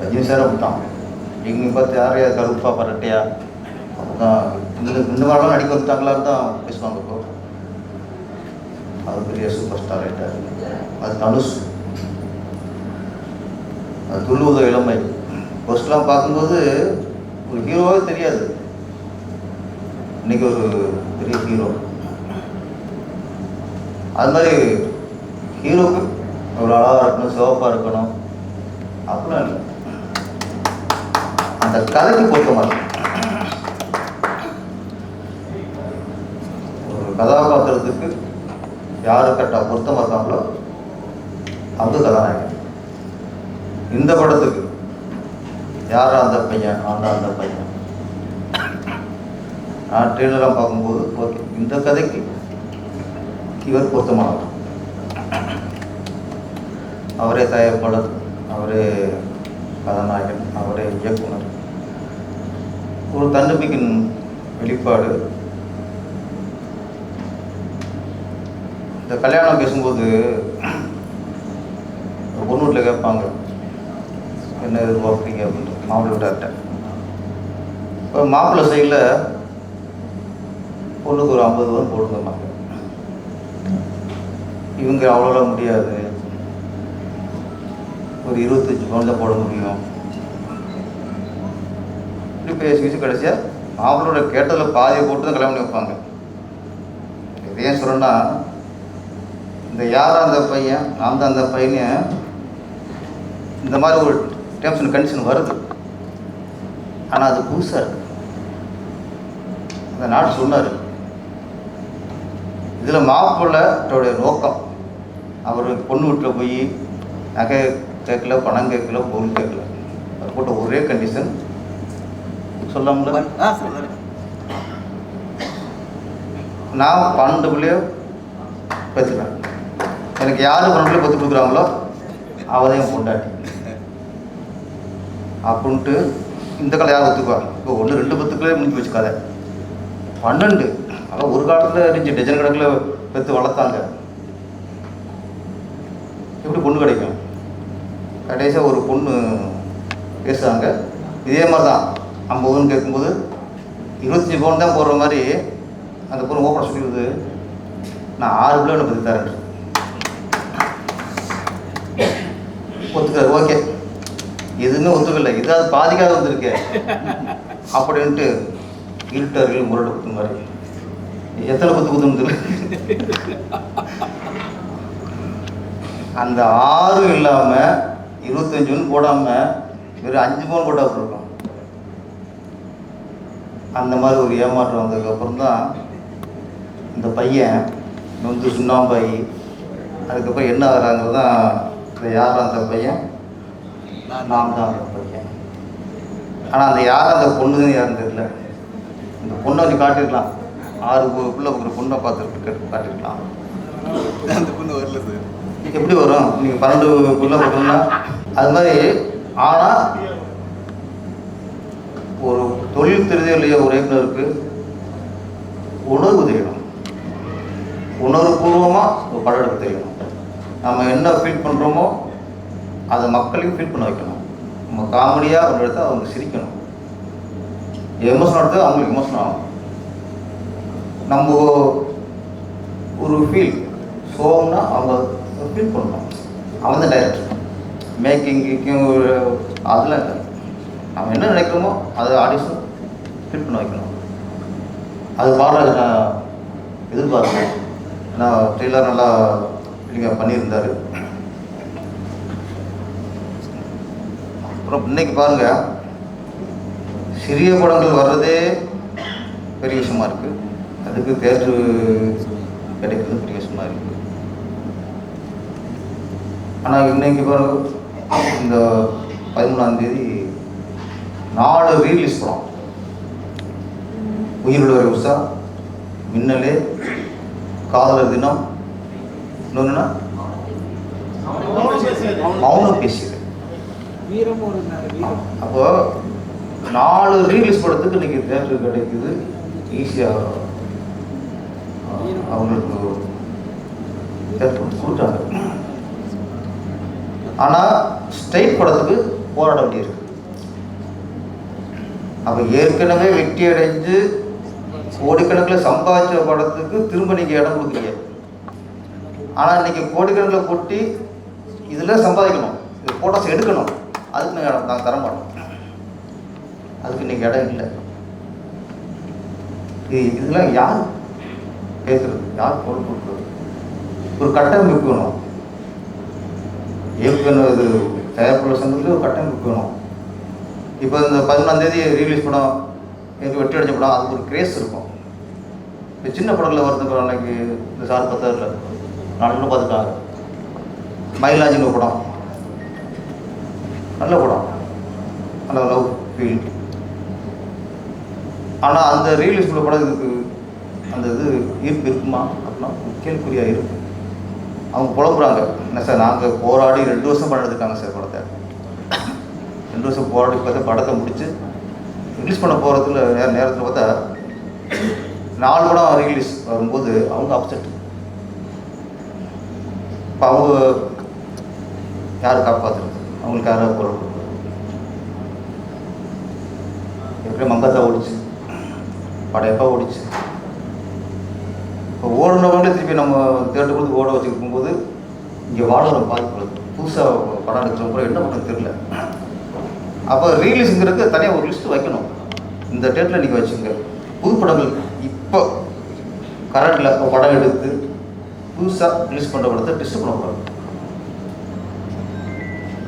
ரஜினி சார் அப்படித்தான், இங்கே பார்த்து யாரையா கருப்பா பரட்டையா அப்படிதான் இந்த மாதிரிலாம் நடிக்க வந்துட்டாங்களான்னு தான் பேசுவாங்க. இப்போ அவர் பெரிய சூப்பர் ஸ்டார் ஆகிட்டார். அது தனுஷ், அது துள்ளுவத இளமை. ஃபர்ஸ்ட்லாம் பார்க்கும்போது ஒரு ஹீரோவே தெரியாது, இன்னைக்கு ஒரு பெரிய ஹீரோ. அது மாதிரி ஹீரோக்கு ஒரு அழகாக இருக்கணும், சிவப்பாக இருக்கணும் அப்படிலாம் இல்லை, அந்த கதைக்கு பொறுத்த மாதிரி. ஒரு கதாபாத்திரத்துக்கு யாரு கரெக்டாக பொருத்தமாக இருக்காங்களோ அது கதாநாயகன். இந்த படத்துக்கு யாரா அந்த பையன், அந்த பையன். நான் ட்ரெயிலராக பார்க்கும்போது ஓகே, இந்த கதைக்கு இவர் பொருத்தமானவர். அவரே தயாரிப்பாளர், அவரே கதாநாயகன், அவரே இயக்குனர். ஒரு தன்னம்பிக்கையின் வெளிப்பாடு. இந்த கல்யாணம் பேசும்போது பொண்ணு வீட்டில் கேட்பாங்க என்ன எதிர்பார்க்குறீங்க அப்படின்ட்டு, மாப்பிள்ளை வீட்டார்கிட்ட. இப்போ மாப்பிள்ளை சைடில் பொண்ணுக்கு ஒரு 50 ரூபா போடுங்கம்மாங்க. இவங்க அவ்வளோலாம் முடியாது, ஒரு 25 பவுன் தான் போட முடியும். இப்படி பேசி கடைசியாக மாப்பிள்ளோட கேட்டதில் பாதியை போட்டு தான் கல்யாணம் பண்ணி வைப்பாங்க. இது ஏன் சொல்கிறேன்னா, இந்த யாரா அந்த பையன், நான் தான் அந்த பையன், இந்த மாதிரி ஒரு டேர்ம்ஸ் அண்ட் கண்டிஷன் வருது. ஆனால் அது புதுசாக இருக்குது. அந்த நாட்டு சொன்னார், இதில் மாப்பிள்ளையோடைய நோக்கம், அவர் பொண்ணு வீட்டில் போய் நகை கேட்கல, பணம் கேட்கல, பொருள் கேட்கல. அது போட்ட ஒரே கண்டிஷன் சொல்லாமல, நான் 12 பிள்ளையோ பெற்றுக்கிறேன், எனக்கு யார் 12 பிள்ளைய பெற்று கொடுக்குறாங்களோ அவதையும் பொண்டாட்டி அப்படின்ட்டு. இந்த காலம் யார் ஒத்துக்குவாங்க? இப்போ 1 2 பத்துக்களே முடிஞ்சு வச்சுக்காத, 12. ஆனால் ஒரு காலத்தில் இருந்துச்சு, டஜன் கணக்கில் பெற்று வளர்த்தாங்க. எப்படி பொண்ணு கிடைக்கும்? கடைசியாக ஒரு பொண்ணு பேசுகிறாங்க, இதே மாதிரி தான் 50 பவுன் கேட்கும்போது 25 பவுன் தான் போடுற மாதிரி அந்த பொண்ணு ஓப்பனாக சொல்லிடுது, நான் 6 பிள்ளை ஒன்று பற்றி தரேன். ஒத்துக்காரு, ஓகே, எதுவுமே ஒத்துக்கல, இதாவது பாதிக்காத வந்திருக்கு அப்படின்ட்டு இருட்டர்கள் முரடு குத்து மாதிரி. எத்தனை குத்துன்னு அந்த 6 இல்லாமல் 25 பவுன் போடாமல் வெறும் 5 பவுன் போட்டால் அப்படி இருக்கும். அந்த மாதிரி ஒரு ஏமாற்றம் வந்ததுக்கப்புறம் தான் இந்த பையன் வந்து சுண்ணாம்பாயி அதுக்கப்புறம் என்ன ஆகிறாங்கிறது தான் இந்த யார் அந்த பையன், நான் தான் அந்த பையன். ஆனால் அந்த யார் அந்த பொண்ணுன்னு யாருன்னு தெரியல. இந்த பொண்ணை வந்து காட்டிருக்கலாம், 6 பிள்ளை இருக்கிற பொண்ணை பார்த்துட்டு காட்டிருக்கலாம். அந்த பொண்ணு வரல சார், எப்படி வரும்? நீங்கள் 12 பிள்ளை பார்க்கணும்னா அது மாதிரி. ஆனால் ஒரு தொழில் தெரிதலைய ஒரு இயக்குனருக்கு உணர்வு தெரியணும், உணர்வுபூர்வமாக ஒரு படம் எடுக்க தெரியணும். நம்ம என்ன ஃபீல் பண்ணுறோமோ அதை மக்களையும் ஃபீல் பண்ண வைக்கணும். நம்ம காமெடியாக ஒன்று எடுத்தால் அவங்க சிரிக்கணும், எமோஷன் எடுத்தால் அவங்களுக்கு எமோஷன் ஆகும். நம்ம ஒரு ஃபீல் சோகம்னா அவங்க ஃபீல் பண்ணணும். அவன் தான் டைரக்டர், மேக்கிங் அதெல்லாம் இல்லை. நம்ம என்ன நினைக்கிறோமோ அதை ஆடிஷன் ஃபீல் பண்ண வைக்கணும். அது பாடுறது நான் எதிர்பார்த்தேன். நான் ட்ரெய்லர் நல்லா நீங்கள் பண்ணியிருந்தார். அப்புறம் இன்னைக்கு பாருங்கள், சிறிய படங்கள் வர்றதே பெரிய விஷயமா இருக்குது. அதுக்கு தேர்வு கிடைக்கிறது பெரிய விஷயமா இருக்குது. ஆனால் இன்னைக்கு பாருங்க, இந்த 13ஆம் தேதி 4 ரீலீஸ் படம். உயிரோட உஷா, மின்னலே, காதலர் தினம், இன்னொன்றுனா மௌனம் பேசியது. அப்போ 4 ரீலீஸ் படத்துக்கு இன்னைக்கு தேட்டர் கிடைக்குது. ஈஸியாக அவங்களுக்கு தேட்டர் கொடுத்தாங்க. ஆனால் ஸ்டேட் படத்துக்கு போராட வேண்டியிருக்கு. அப்போ ஏற்கனவே வெற்றி அடைஞ்சு கோடிக்கணக்கில் சம்பாதிச்ச படத்துக்கு திரும்ப நீங்கள் இடம் கொடுக்குறீங்க. ஆனால் இன்றைக்கி கோடிக்கணக்கில் கொட்டி இதில் சம்பாதிக்கணும், இது ஃபோட்டோஸ் எடுக்கணும், அதுக்கு நாங்கள் தர மாட்டோம். அதுக்கு இன்றைக்கி இடம் இல்லை. இதெல்லாம் யார் கேட்குறது, யார் பொருள் கொடுக்குறது? ஒரு கட்டமைப்பு வேணும். ஏற்கனவே இது தயாரிப்புள்ள சங்கத்தில் ஒரு கட்டமைப்பு வேணும். இப்போ இந்த 13ஆம் தேதி ரிலீஸ் படம் எனக்கு வெற்றி அடைஞ்ச படம், அதுக்கு ஒரு கிரேஸ் இருக்கும். இப்போ சின்ன படங்களில் வருது. அன்னைக்கு இந்த சார் 10 நாலு பார்த்துட்டாங்க. மயிலாஞ்சின்னு ஒரு படம், நல்ல படம், நல்ல லவ் ஃபீல். ஆனால் அந்த ரிலீஸ் உள்ள படம் இதுக்கு அந்த இது ஈர்ப்பு இருக்குமா அப்படின்னா கேள்விக்குறியாக இருக்குது. அவங்க புலம்புறாங்க, என்ன சார் நாங்கள் போராடி 2 வருஷம் படம் எடுத்துருக்காங்க சார் படத்தை. 2 வருஷம் போராடி பார்த்தா படத்தை முடித்து ரிலீஸ் பண்ண போகிறதுல நேரத்தில் பார்த்தா 4 படம் ரிலீஸ் வரும்போது அவங்க அப்செட். இப்போ அவங்க யார் காப்பாற்றுறது? அவங்களுக்கு யாராவது பொருள் கொடுக்குறது? எப்படி மங்கத்தா ஓடிச்சு, படம் எப்போ ஓடிச்சு? இப்போ ஓடுனவங்களே திருப்பி நம்ம தேட்டர் கொடுத்து ஓட வச்சுருக்கும்போது இங்கே வாழற பாதிப்படுது. புதுசாக படம் எடுக்கிறவங்க என்ன பண்ணுறது தெரியல. அப்போ ரீலீஸுங்கிறது தனியாக ஒரு லிஸ்ட்டு வைக்கணும். இந்த டேட்டில் நீங்கள் வச்சுங்க. புது படங்கள் இப்போ கரண்டில் இப்போ படம் எடுத்து புதுசாக ரிலீஸ் பண்ணுற படத்தை டெஸ்ட் பண்ணக்கூடாது.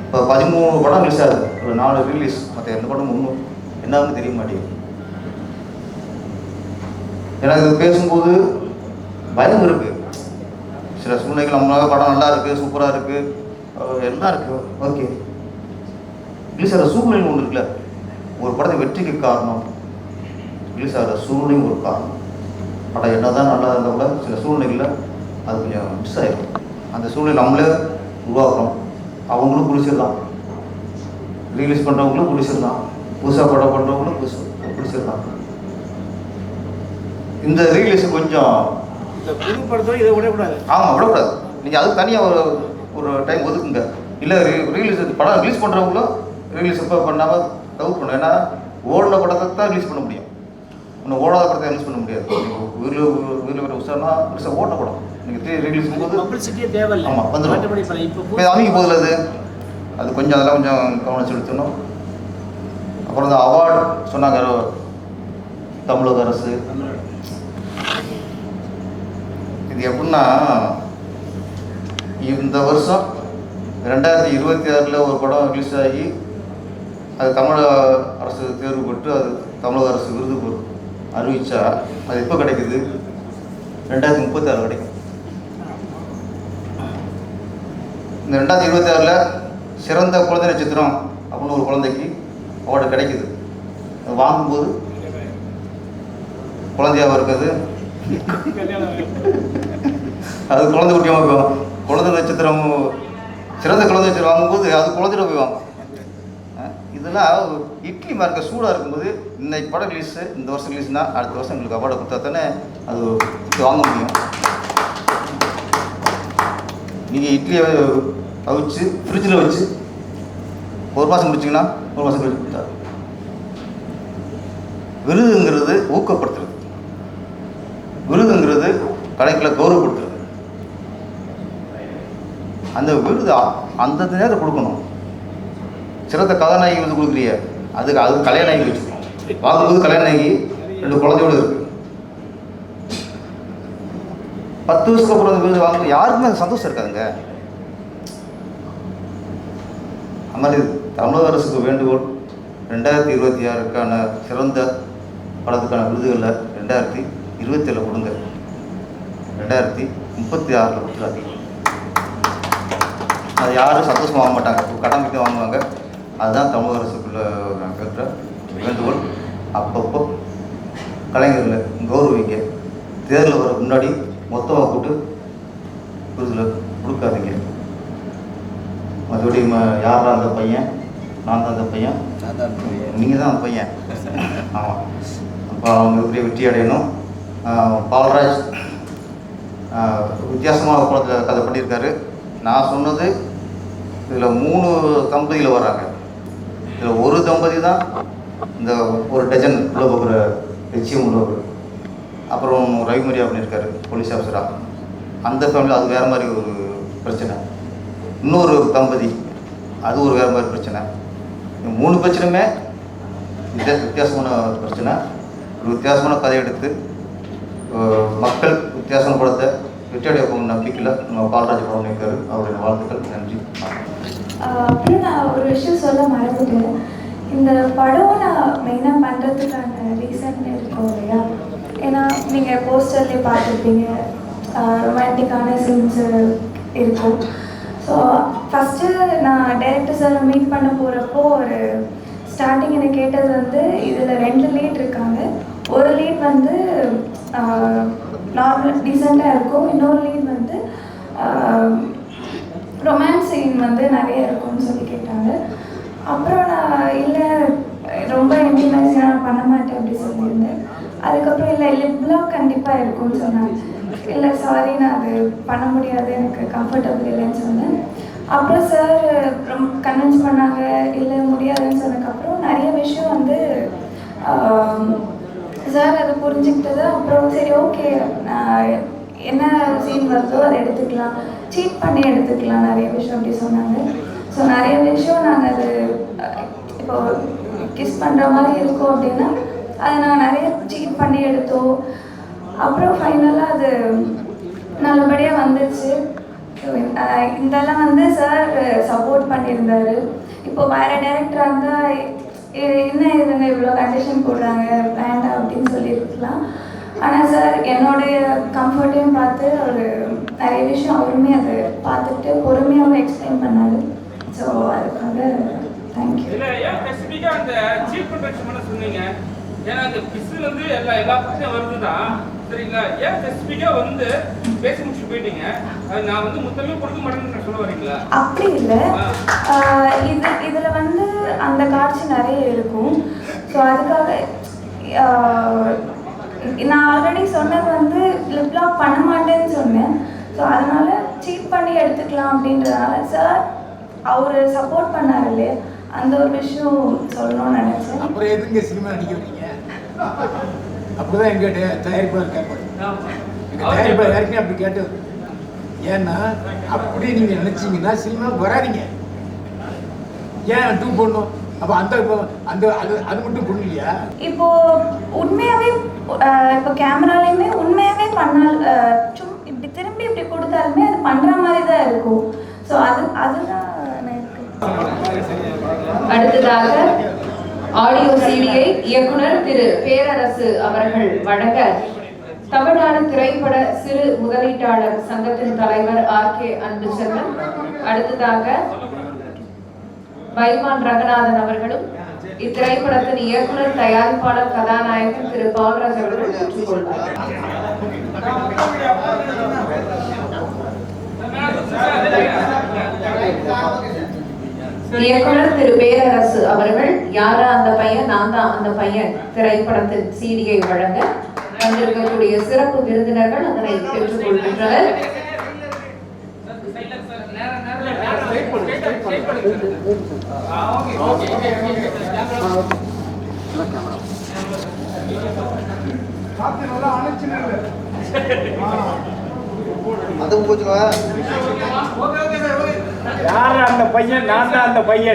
இப்போ 13 படம் ரிலீஸ் ஆகுது, ஒரு 4 ரிலீஸ், மற்ற எந்த படமும் ஒன்றும் என்னன்னு தெரிய மாட்டேங்குது. எனக்கு இது பேசும்போது பயம் இருக்குது. சில சூழ்நிலைகள் நம்மளால படம் நல்லா இருக்குது, சூப்பராக இருக்குது, எல்லாம் இருக்குது, ஓகே. ரிலீஸ் ஆகிற சூழ்நிலை ஒன்று இருக்குல்ல. ஒரு படத்தை வெற்றிக்கு காரணம் ரிலீஸ் ஆகிற சூழ்நிலையும் ஒரு காரணம். படம் என்ன தான் நல்லா இருந்தால் கூட சில சூழ்நிலைகளில் அது கொஞ்சம் மிஸ் ஆகிடும். அந்த சூழ்நிலை நம்மளே உருவாக்குறோம். அவங்களும் பிடிச்சிடலாம், ரிலீஸ் பண்ணுறவங்களும் பிடிச்சிடலாம், புதுசாக படம் பண்ணுறவங்களும் பிடிச்சிடலாம். இந்த ரிலீஸ் கொஞ்சம் இந்த புது படத்தோடு இதை விடக்கூடாது. ஆமாம், விடக்கூடாது. நீங்கள் அதுக்கு தனியாக ஒரு டைம் ஒதுக்குங்க. இல்லை ரிலீஸ் படம் ரிலீஸ் பண்ணுறவங்களும் ரிலீஸ் இப்போ பண்ணாமல் டவுட் பண்ணும். ஏன்னா ஓடின படத்தை தான் ரிலீஸ் பண்ண முடியும், இன்னும் ஓடாத படத்தை ரிலீஸ் பண்ண முடியாது. வீட்டில் உசாரனா ரிலீஸ் ஓட்ட படம் நீங்கள் ரிலீஸ் போது பப்ளிசிட்டியே தேவையில்லை. ஆமாம் வந்துடும். இப்போ அமைக்க போதில் அது கொஞ்சம் அதெல்லாம் கொஞ்சம் கவனம் செலுத்தணும். அப்புறம் இந்த அவார்டு சொன்னாங்க தமிழக அரசு. இது எப்படின்னா, இந்த வருஷம் 2026 ஒரு படம் ரிலீஸ் ஆகி அது தமிழக அரசு தேர்வு பெற்று அது தமிழக அரசு விருது அறிவித்தா அது எப்போ கிடைக்குது? 2036 கிடைக்கும். இந்த 2026 சிறந்த குழந்தை நட்சத்திரம் அப்படின்னு ஒரு குழந்தைக்கு அவார்டு கிடைக்குது. அது வாங்கும்போது குழந்தையாக இருக்குது, அது குழந்தை குட்டியமாக போய் வாங்க. குழந்தை நட்சத்திரம் சிறந்த குழந்தை நட்சத்திரம் வாங்கும்போது அது குழந்தையிட போய் வாங்க. இதெல்லாம் இட்லி மார்க்க சூடாக இருக்கும்போது இன்னைக்கு படம் ரிலீஸு இந்த வருஷம் ரிலீஸ்னா அடுத்த வருஷம் எங்களுக்கு அவார்டை கொடுத்தா தானே அது வாங்க முடியும். நீங்கள் இட்லியை அவிச்சு ஃப்ரிட்ஜில் வச்சு 1 மாதம் முடிச்சிங்கன்னா 1 மாதம் கழிச்சு கொடுத்தா. விருதுங்கிறது ஊக்கப்படுத்துறது, விருதுங்கிறது கலைக்குள்ள கௌரவப்படுத்துறது. அந்த விருது அந்த நேரத்தை கொடுக்கணும். சிறந்த கதாநாயகி வந்து கொடுக்குறிய அது கல்யாணி வச்சுக்கணும். பார்க்கும்போது கல்யாணி 2 குழந்தையோடு இருக்கு. 10 வருஷத்துக்கு அப்புறம் அந்த விருது வாங்கும்போது யாருக்குமே அது சந்தோஷம் இருக்காதுங்க. அது மாதிரி தமிழக அரசுக்கு வேண்டுகோள், 2026க்கான சிறந்த படத்துக்கான விருதுகளில் 2027 கொடுங்க, 2036 கொடுத்துடாதீங்க. அது யாரும் சந்தோஷமாக வாங்க மாட்டாங்க, கடன் விட்டு வாங்குவாங்க. அதுதான் தமிழக அரசுக்குள்ள கேட்குற வேண்டுகோள். அப்பப்போ கலைஞர்களை கௌரவிங்க. தேர்தல் வர முன்னாடி மொத்தமாக கூப்பிட்டு விருதில் கொடுக்காதீங்க. மற்றபடி யாரா அந்த பையன், நான் தான் அந்த பையன், நீங்கள் தான் அந்த பையன். ஆமாம். அப்போ அவங்க எப்படி வெற்றி அடையணும். பால்ராஜ் வித்தியாசமான படத்தில் கதை பண்ணியிருக்காரு. நான் சொன்னது இதில் 3 தம்பதியில் வர்றாங்க. இதில் ஒரு தம்பதி தான் இந்த ஒரு டஜன் உள்ள போகிற நிச்சயம் உள்ளவர். அப்புறம் ரவிமரியா பண்ணியிருக்காரு போலீஸ் ஆஃபீஸராக. அந்த ஃபேமிலியில் அது வேறு மாதிரி ஒரு பிரச்சனை. இன்னொரு தம்பதி அது ஒரு வேறு மாதிரி பிரச்சனை. 3 பிரச்சனையுமே வித்தியாசமான பிரச்சனை. ஒரு வித்தியாசமான கதை எடுத்து மக்கள் வித்தியாசமான படத்தை வெற்றியடைய போகும் நம்பிக்கையில் நம்ம பால்ராஜ் படம் பண்ணியிருக்காரு. அவருடைய வாழ்த்துக்கள். நன்றி. அப்புறம் நான் ஒரு விஷயம் சொல்ல மறந்துட்டேன். இந்த படம் நான் மெயினாக பண்ணுறதுக்கான ரீசன் இருக்கும் இல்லையா? ஏன்னா நீங்கள் போஸ்டர்லேயே பார்த்துருப்பீங்க, ரொமான்டிக்கான சீன்ஸு இருக்கும். ஸோ ஃபஸ்ட்டு நான் டைரக்டர் சாரை மீட் பண்ண போகிறப்போ ஒரு ஸ்டார்டிங் எனக்கு கேட்டது வந்து இதில் 2 லீட் இருக்காங்க. ஒரு லீட் வந்து நார்மல் டீசெண்டாக இருக்கும், இன்னொரு லீட் வந்து ரொமான்ஸ் சீன் வந்து நிறைய இருக்கும்னு சொல்லி கேட்டாங்க. அப்புறம் நான் இல்லை ரொம்ப இன்டிமேஸாக நான் பண்ண மாட்டேன் அப்படி சொல்லியிருந்தேன். அதுக்கப்புறம் இல்லை லிப்லாக் கண்டிப்பாக இருக்கும்னு சொன்னாங்க. இல்லை சாரி நான் அது பண்ண முடியாது, எனக்கு கம்ஃபர்டபுள் இல்லைன்னு சொன்னேன். அப்புறம் சார் ரொம்ப கன்வின்ஸ் பண்ணாங்க, இல்லை முடியாதுன்னு சொன்னதுக்கப்புறம் நிறைய விஷயம் வந்து சார் அதை புரிஞ்சுக்கிட்டது. அப்புறம் சரி ஓகே நான் என்ன சீன் வருதோ அதை எடுத்துக்கலாம், சீட் பண்ணி எடுத்துக்கலாம், நிறைய விஷயம் அப்படி சொன்னாங்க. ஸோ நிறைய விஷயம் நாங்கள் அது இப்போ கிஸ் பண்ணுற மாதிரி இருக்கோம் அப்படின்னா அதை நான் நிறைய சீட் பண்ணி எடுத்தோம். அப்புறம் ஃபைனலாக அது நல்லபடியாக வந்துச்சு. இதெல்லாம் வந்து சார் சப்போர்ட் பண்ணியிருந்தார். இப்போ வேறு டைரக்டராக இருந்தால் என்ன இதுங்க இவ்வளோ கண்டிஷன் போடுறாங்க வேண்டாம் அப்படின்னு சொல்லியிருக்கலாம். ஆனால் சார் என்னுடைய கம்ஃபர்ட்டையும் பார்த்து அவர் நிறைய விஷயம் அவருமே அதை பார்த்துட்டு பொறுமையாகவும் எக்ஸ்பிளைன் பண்ணார். ஸோ அதுக்காக தேங்க்யூ. இல்லை ஏன் ஸ்பெசிஃபிக்காக அந்த சீப் ப்ரொடக்ஷன் சொன்னீங்க? ஏன்னா அந்த கிஸ்ஸில் வந்து எல்லா பிரச்சனையும் வருது தான் சரிங்களா? ஏன் ஸ்பெசிஃபிக்காக வந்து பேசி முடிச்சு போயிட்டீங்க, அது நான் வந்து மொத்தமே கொடுக்க மாட்டேன்னு சொல்ல வரீங்களா? அப்படி இல்லை, இதில் வந்து அந்த காட்சி நிறைய இருக்கும். ஸோ அதுக்காக நான் ஆல்ரெடி சொன்னது வந்து லிப்லாக் பண்ண மாட்டேன்னு சொன்னேன். ஸோ அதனால் சீட் பண்ணி எடுத்துக்கலாம் அப்படின்றதுனால சார் அவர் சப்போர்ட் பண்ணார் இல்லையா, அந்த ஒரு விஷயம் சொல்லணும்னு நினச்சேன். அப்புறம் எதுங்க சினிமா நடிக்கிறீங்க? அப்படிதான் எங்க தயாரிப்பாளர் கேட்பாரு. எங்க தயாரிப்பாளர் யாருக்குமே அப்படி கேட்டது. ஏன்னா அப்படி நீங்க நினைச்சீங்கன்னா சினிமா வராதிங்க. ஏன் 2 போடணும்? அப்போ அந்த அந்த அது மட்டும் புரியலையா? இப்போ உண்மையாகவே இப்போ கேமராலையுமே உண்மையாகவே பண்ணால் இப்படி திரும்பி இப்படி கொடுத்தாலுமே அது பண்ணுற மாதிரி தான் இருக்கும். ஸோ அதுதான் அடுத்ததாக ஆடியோ சிடியை இயக்குனர் திரு பேரரசு அவர்கள் வழங்க தமிழ்நாடு திரைப்பட சிறு முதலீட்டாளர் சங்கத்தின் தலைவர் RK அன்புச்செல்வன், அடுத்ததாக பைமான் ரங்கநாதன் அவர்களும் இத்திரைப்படத்தின் இயக்குனர் தயாரிப்பாளர் கதாநாயகன் திரு பால்ராஜ் அவர்கள் பெற்றுக்கொள்வார். இயக்குனர் திரு பேரரசு அவர்கள் யாரா அந்த பையன் நான் தான் அந்த பையன் திரைப்படத்தின் சீடியை வழங்க வந்திருக்கக்கூடிய சிறப்பு விருந்தினர்கள் அதனை பெற்றுக் கொள்கின்றனர். அது போச்சுவா. யார் அந்த பையன்? நான் தான் அந்த பையன்.